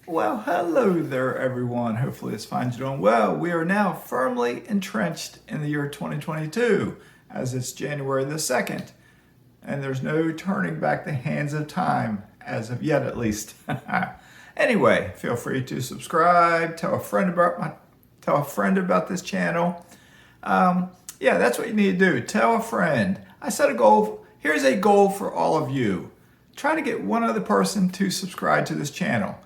Well, hello there, everyone. Hopefully, this finds you doing well. We are now firmly entrenched in the year 2022, as it's January the 2nd, and there's no turning back the hands of time, as of yet at least. Anyway, feel free to subscribe, tell a friend about this channel. Yeah, that's what you need to do. Tell a friend. I set a goal. Here's a goal for all of you. Try to get one other person to subscribe to this channel.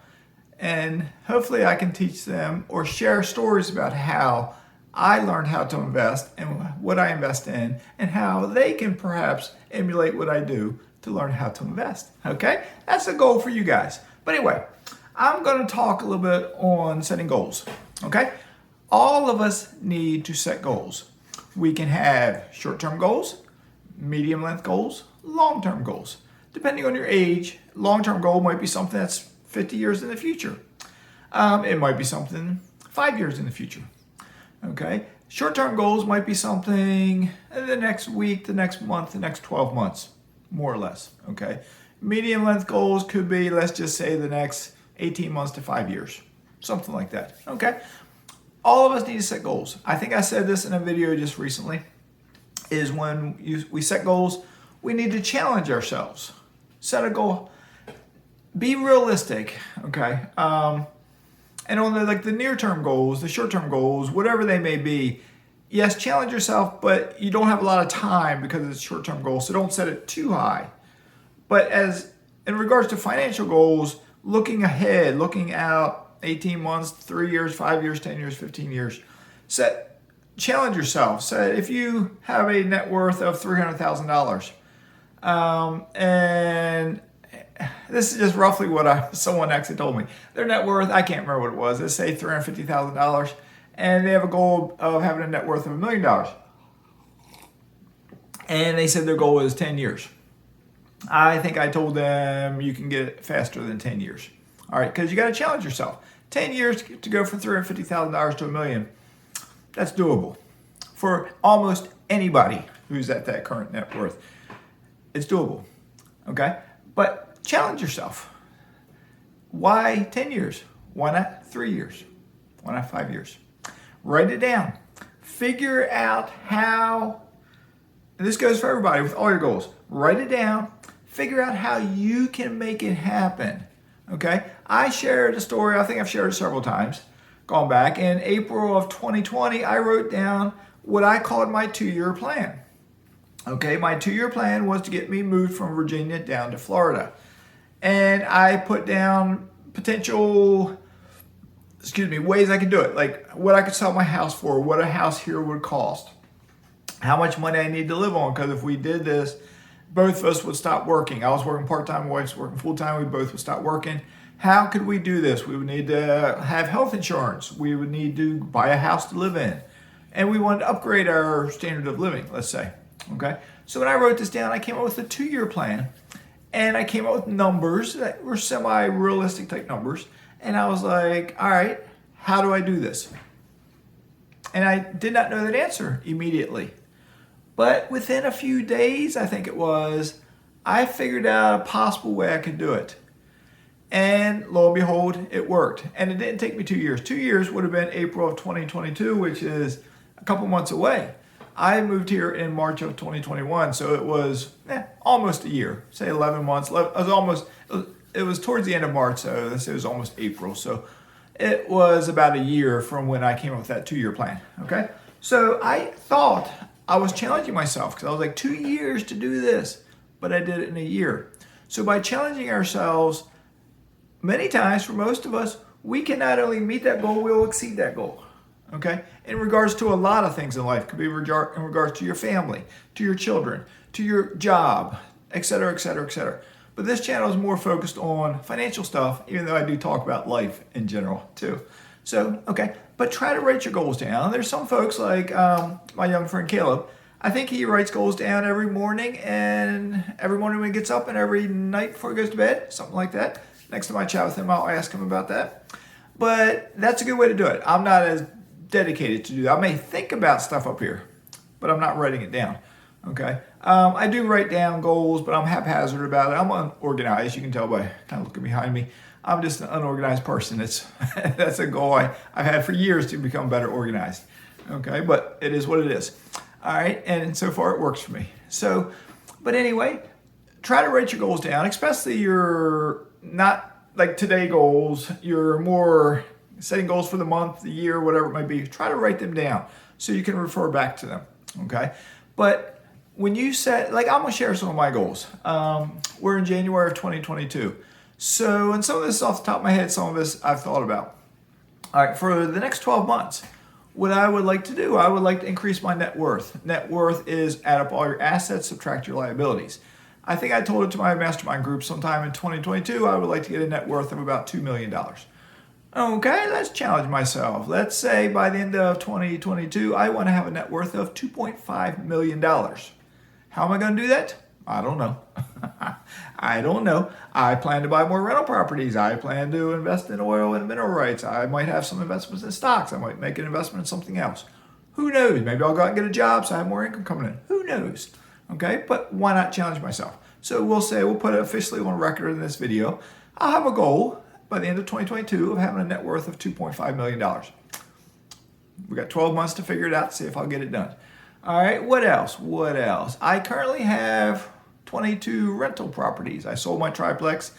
And hopefully I can teach them or share stories about how I learned how to invest and what I invest in and how they can perhaps emulate what I do to learn how to invest. Okay? That's the goal for you guys. But anyway, I'm going to talk a little bit on setting goals. Okay? All of us need to set goals. We can have short-term goals, medium-length goals, long-term goals. Depending on your age, long-term goal might be something that's 50 years in the future. It might be something 5 years in the future. Okay? Short-term goals might be something the next week, the next month, the next 12 months, more or less. Okay? Medium-length goals could be, let's just say, the next 18 months to 5 years. Something like that. Okay? All of us need to set goals. I think I said this in a video just recently, is when we set goals, we need to challenge ourselves. Set a goal. Be realistic, okay? And on the near-term goals, the short-term goals, whatever they may be, yes, challenge yourself, but you don't have a lot of time because it's short-term goals, so don't set it too high. But as in regards to financial goals, looking ahead, looking out 18 months, 3 years, 5 years, 10 years, 15 years, challenge yourself. Say if you have a net worth of $300,000, and this is just roughly what someone actually told me. Their net worth, I can't remember what it was. Let's say $350,000, and they have a goal of having a net worth of $1 million. And they said their goal is 10 years. I think I told them you can get it faster than 10 years. All right, because you got to challenge yourself. 10 years to go from $350,000 to $1 million, that's doable for almost anybody who's at that current net worth. It's doable, okay? But challenge yourself. Why 10 years? Why not 3 years? Why not 5 years? Write it down. Figure out how, and this goes for everybody with all your goals. Write it down. Figure out how you can make it happen. Okay? I shared a story, I think I've shared it several times, gone back. In April of 2020, I wrote down what I called my 2-year plan. Okay, my 2-year plan was to get me moved from Virginia down to Florida. And I put down potential, ways I could do it. Like what I could sell my house for, what a house here would cost, how much money I need to live on. Because if we did this, both of us would stop working. I was working part-time, my wife's working full-time. We both would stop working. How could we do this? We would need to have health insurance. We would need to buy a house to live in. And we wanted to upgrade our standard of living, let's say. Okay, so when I wrote this down, I came up with a 2-year plan, and I came up with numbers that were semi-realistic type numbers, and I was like, all right, how do I do this? And I did not know that answer immediately, but within a few days, I think it was, I figured out a possible way I could do it. And lo and behold, it worked. And it didn't take me 2 years. 2 years would have been April of 2022, which is a couple months away. I moved here in March of 2021, so it was almost a year, say 11 months. It was towards the end of March, so it was almost April. So it was about a year from when I came up with that 2-year plan, okay? So I thought I was challenging myself because I was like, 2 years to do this, but I did it in a year. So by challenging ourselves, many times for most of us, we can not only meet that goal, we will exceed that goal. Okay? In regards to a lot of things in life, it could be in regards to your family, to your children, to your job, etc., etc., etc. But this channel is more focused on financial stuff, even though I do talk about life in general too. So, okay, but try to write your goals down. There's some folks like my young friend Caleb. I think he writes goals down every morning when he gets up and every night before he goes to bed, something like that. Next time I chat with him, I'll ask him about that. But that's a good way to do it. I'm not as dedicated to do that. I may think about stuff up here, but I'm not writing it down. Okay. I do write down goals, but I'm haphazard about it. I'm unorganized. You can tell by kind of looking behind me. I'm just an unorganized person. That's a goal I've had for years to become better organized. Okay, but it is what it is. All right, and so far it works for me. So, but anyway, try to write your goals down, especially your not like today goals, your more setting goals for the month, the year, whatever it might be. Try to write them down so you can refer back to them. Okay, but when you set, like I'm gonna share some of my goals. We're in January of 2022. So, and some of this is off the top of my head, some of this I've thought about. All right, for the next 12 months, what I would like to do, I would like to increase my net worth. Net worth is add up all your assets, subtract your liabilities. I think I told it to my mastermind group sometime in 2022, I would like to get a net worth of about $2 million. Okay, let's challenge myself. Let's say by the end of 2022, I want to have a net worth of $2.5 million. How am I going to do that? I don't know. I don't know. I plan to buy more rental properties. I plan to invest in oil and mineral rights. I might have some investments in stocks. I might make an investment in something else. Who knows? Maybe I'll go out and get a job so I have more income coming in. Who knows? Okay, but why not challenge myself? So we'll put it officially on record in this video. I'll have a goal by the end of 2022 of having a net worth of $2.5 million. We got 12 months to figure it out, see if I'll get it done. All right, what else? What else? I currently have 22 rental properties. I sold my triplex.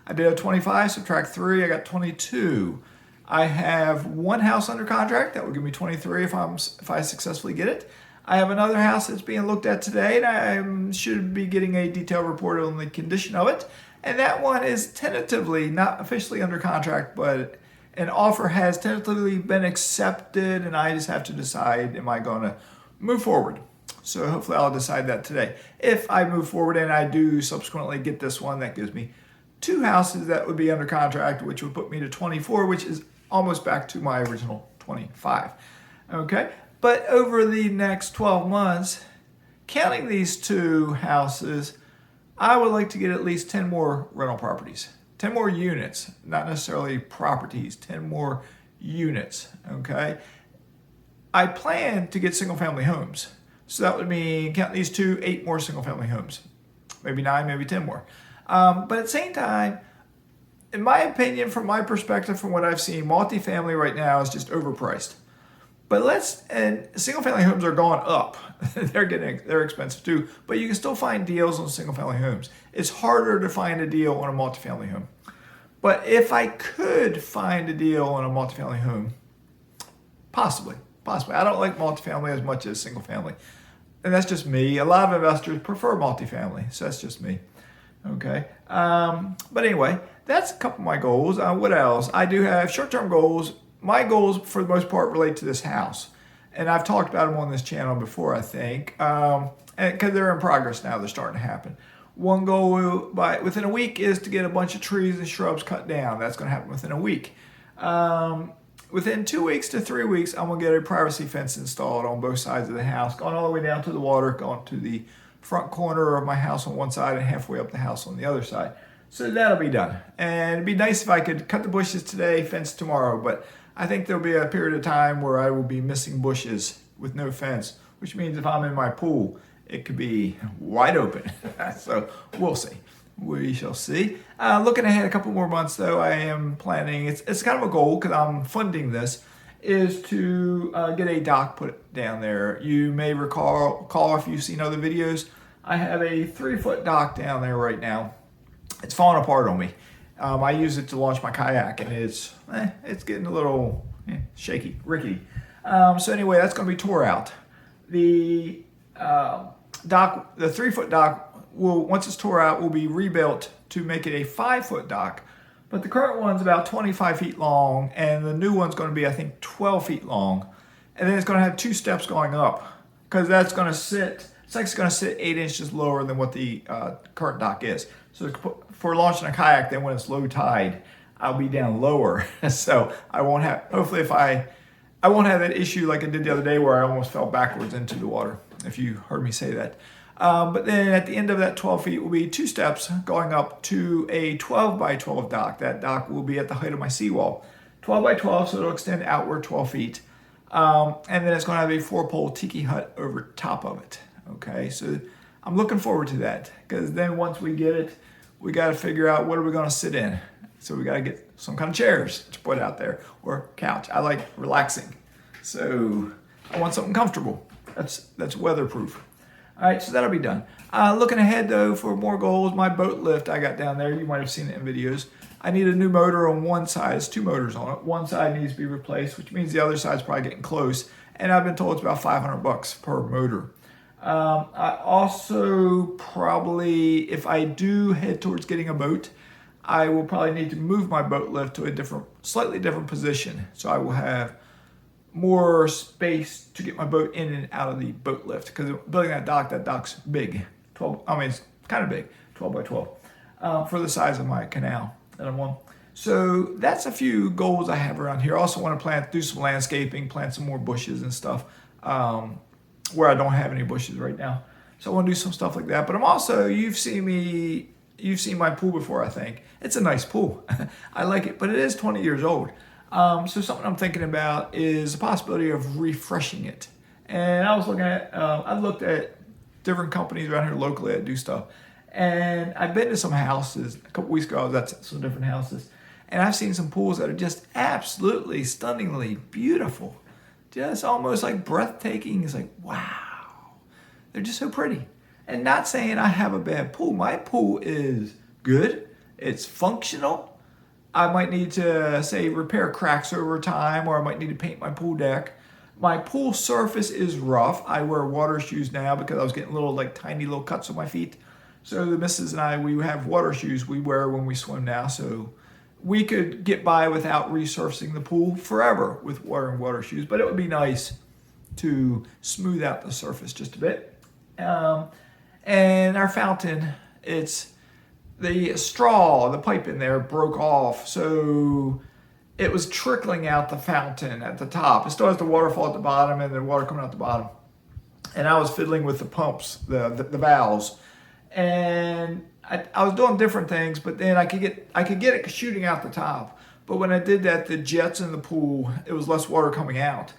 I did a 25, subtract 3, I got 22. I have one house under contract that will give me 23 if I successfully get it. I have another house that's being looked at today, and I should be getting a detailed report on the condition of it. And that one is tentatively, not officially under contract, but an offer has tentatively been accepted, and I just have to decide, am I going to move forward? So hopefully I'll decide that today. If I move forward and I do subsequently get this one, that gives me 2 houses that would be under contract, which would put me to 24, which is almost back to my original 25. Okay, but over the next 12 months, counting these 2 houses, I would like to get at least 10 more rental properties, 10 more units, not necessarily properties, 10 more units, okay? I plan to get single family homes. So that would mean, count these 2, 8 more single family homes, maybe 9, maybe 10 more. But at the same time, in my opinion, from my perspective, from what I've seen, multifamily right now is just overpriced. But and single family homes are going up. They're expensive too, but you can still find deals on single family homes. It's harder to find a deal on a multifamily home. But if I could find a deal on a multifamily home, possibly. I don't like multifamily as much as single family. And that's just me. A lot of investors prefer multifamily, so that's just me. Okay. But anyway, that's a couple of my goals. What else? I do have short-term goals. My goals, for the most part, relate to this house. And I've talked about them on this channel before, I think. And because they're in progress now, they're starting to happen. One goal within a week is to get a bunch of trees and shrubs cut down. That's going to happen within a week. Within 2 weeks to 3 weeks, I'm going to get a privacy fence installed on both sides of the house, going all the way down to the water, going to the front corner of my house on one side and halfway up the house on the other side. So that'll be done. And it'd be nice if I could cut the bushes today, fence tomorrow, but I think there'll be a period of time where I will be missing bushes with no fence, which means if I'm in my pool, it could be wide open. So we'll see. We shall see. Looking ahead a couple more months, though, I am planning, it's kind of a goal because I'm funding this, is to get a dock put down there. You may recall if you've seen other videos, I have a 3-foot dock down there right now. It's falling apart on me. I use it to launch my kayak, and it's getting a little shaky, rickety. So anyway, that's going to be tore out. The dock, the 3-foot dock, once it's tore out, will be rebuilt to make it a 5-foot dock. But the current one's about 25 feet long, and the new one's going to be, I think, 12 feet long. And then it's going to have 2 steps going up, because that's going to sit, it's going to sit 8 inches lower than what the current dock is. So for launching a kayak, then when it's low tide, I'll be down lower. So I won't have, hopefully I won't have that issue like I did the other day where I almost fell backwards into the water, if you heard me say that. But then at the end of that 12 feet will be 2 steps going up to a 12 by 12 dock. That dock will be at the height of my seawall. 12 by 12, so it'll extend outward 12 feet. And then it's going to have a 4-pole tiki hut over top of it. Okay, so I'm looking forward to that, because then once we get it, we got to figure out what are we going to sit in. So we got to get some kind of chairs to put out there or couch. I like relaxing. So I want something comfortable. That's weatherproof. All right, so that'll be done. Looking ahead though for more goals, my boat lift I got down there, you might have seen it in videos. I need a new motor on one side. It's 2 motors on it. One side needs to be replaced, which means the other side's probably getting close. And I've been told it's about $500 per motor. I also probably, if I do head towards getting a boat, I will probably need to move my boat lift to a slightly different position. So I will have more space to get my boat in and out of the boat lift. Because building that dock's big. It's kind of big, 12 by 12, for the size of my canal that I'm on. So that's a few goals I have around here. I also want to do some landscaping, plant some more bushes and stuff, where I don't have any bushes right now. So I want to do some stuff like that. But I'm also, you've seen my pool before, I think. It's a nice pool. I like it, but it is 20 years old. So something I'm thinking about is the possibility of refreshing it. And I was looking at, I looked at different companies around here locally that do stuff. And I've been to some houses, a couple weeks ago I was at some different houses. And I've seen some pools that are just absolutely stunningly beautiful. Just almost like breathtaking. It's like, wow. They're just so pretty. And not saying I have a bad pool. My pool is good. It's functional. I might need to, say, repair cracks over time, or I might need to paint my pool deck. My pool surface is rough. I wear water shoes now because I was getting tiny little cuts on my feet. So the missus and I, we have water shoes we wear when we swim now. So we could get by without resurfacing the pool forever with wearing water shoes, but it would be nice to smooth out the surface just a bit. And our fountain, it's the straw, the pipe in there broke off, so it was trickling out the fountain at the top. It still has the waterfall at the bottom and the water coming out the bottom. And I was fiddling with the pumps, the valves, and I was doing different things, but then I could get it shooting out the top. But when I did that, the jets in the pool, it was less water coming out.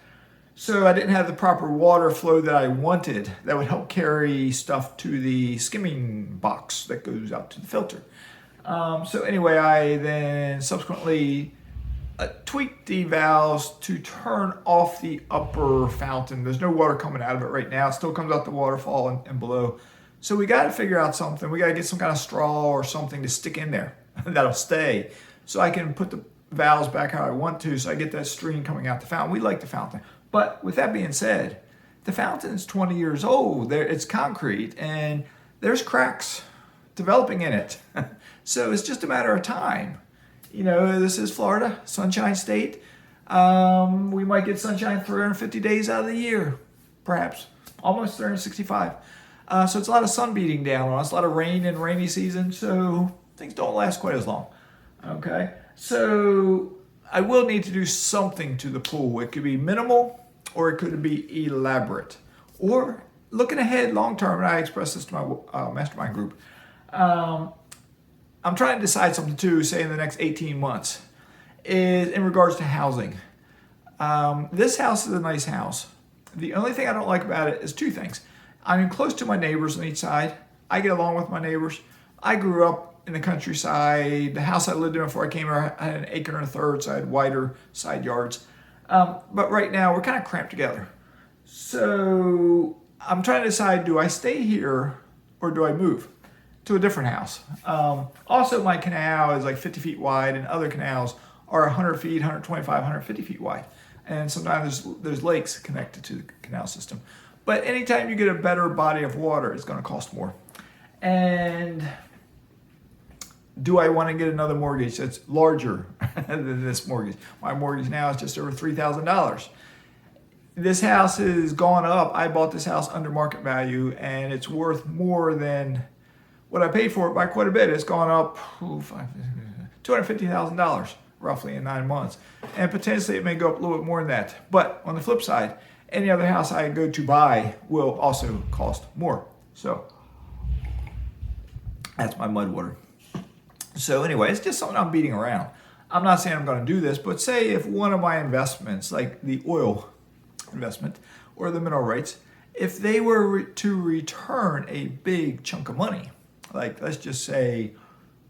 So I didn't have the proper water flow that I wanted that would help carry stuff to the skimming box that goes out to the filter. So anyway, I then subsequently tweaked the valves to turn off the upper fountain. There's no water coming out of it right now. It still comes out the waterfall and below. So we got to figure out something. We got to get some kind of straw or something to stick in there that'll stay, so I can put the valves back how I want to, so I get that stream coming out the fountain. We like the fountain. But with that being said, the fountain's 20 years old. It's concrete, and there's cracks developing in it. So it's just a matter of time. You know, this is Florida, Sunshine State. We might get sunshine 350 days out of the year, perhaps, almost 365. So it's a lot of sun beating down on us, a lot of rain and rainy season, so things don't last quite as long. Okay, so I will need to do something to the pool. It could be minimal, or it could be elaborate. Or looking ahead long term, and I expressed this to my mastermind group, I'm trying to decide something too, say in the next 18 months, is in regards to housing. This house is a nice house. The only thing I don't like about it is 2 things. I'm close to my neighbors on each side. I get along with my neighbors. I grew up in the countryside. The house I lived in before I came here, I had an acre and a third, so I had wider side yards. But right now, we're kind of cramped together. So I'm trying to decide, do I stay here or do I move to a different house? Also, my canal is like 50 feet wide, and other canals are 100 feet, 125, 150 feet wide. And sometimes there's lakes connected to the canal system. But anytime you get a better body of water, it's going to cost more. And do I want to get another mortgage that's larger than this mortgage? My mortgage now is just over $3,000. This house has gone up. I bought this house under market value, and it's worth more than what I paid for it by quite a bit. It's gone up $250,000 roughly in 9 months. And potentially it may go up a little bit more than that. But on the flip side, any other house I go to buy will also cost more. So that's my mud water. So anyway, it's just something I'm beating around. I'm not saying I'm going to do this, but say if one of my investments, like the oil investment or the mineral rights, if they were to return a big chunk of money, like let's just say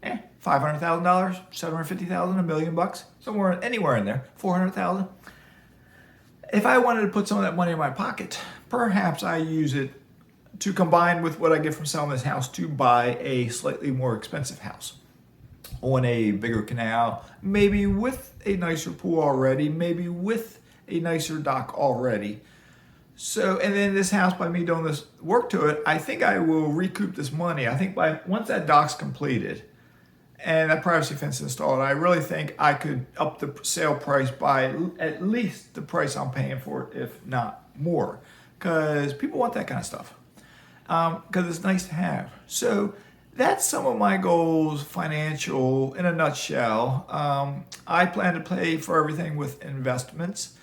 $500,000, $750,000, $1 million bucks, somewhere, anywhere in there, 400,000. If I wanted to put some of that money in my pocket, perhaps I use it to combine with what I get from selling this house to buy a slightly more expensive house on a bigger canal, maybe with a nicer pool already, maybe with a nicer dock already. So, and then this house, by me doing this work to it, I think I will recoup this money. I think once that dock's completed and that privacy fence installed, I really think I could up the sale price by at least the price I'm paying for it, if not more, because people want that kind of stuff. Because it's nice to have. So that's some of my goals, financial, in a nutshell. I plan to pay for everything with investments.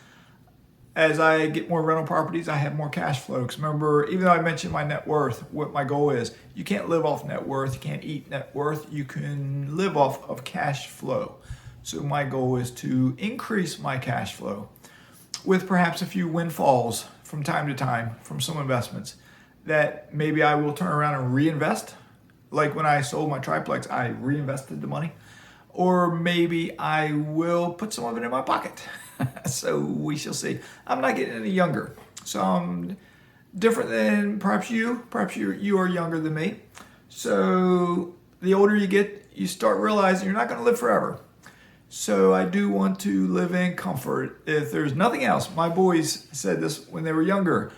As I get more rental properties, I have more cash flow. Because remember, even though I mentioned my net worth, what my goal is, you can't live off net worth, you can't eat net worth, you can live off of cash flow. So my goal is to increase my cash flow with perhaps a few windfalls from time to time from some investments that maybe I will turn around and reinvest. Like when I sold my triplex, I reinvested the money. Or maybe I will put some of it in my pocket. So we shall see. I'm not getting any younger. So I'm different than perhaps you. Perhaps you are younger than me. So the older you get, you start realizing you're not going to live forever. So I do want to live in comfort. If there's nothing else, my boys said this when they were younger.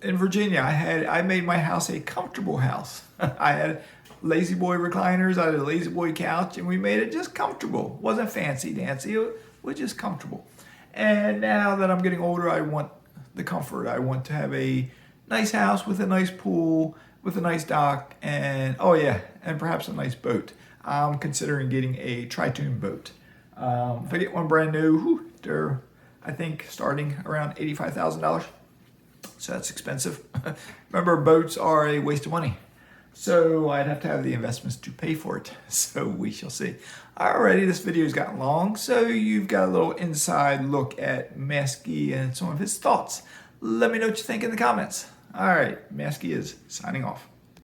In Virginia, I made my house a comfortable house. I had lazy boy recliners, I had a lazy boy couch, and we made it just comfortable. It wasn't fancy dancy, it was just comfortable. And now that I'm getting older, I want the comfort. I want to have a nice house with a nice pool, with a nice dock, and and perhaps a nice boat. I'm considering getting a tri-tune boat. If I get one brand new, they're, I think, starting around $85,000. So that's expensive. Remember, boats are a waste of money. So I'd have to have the investments to pay for it. So we shall see. Alrighty, this video's gotten long, so you've got a little inside look at Mazske and some of his thoughts. Let me know what you think in the comments. Alright, Mazske is signing off.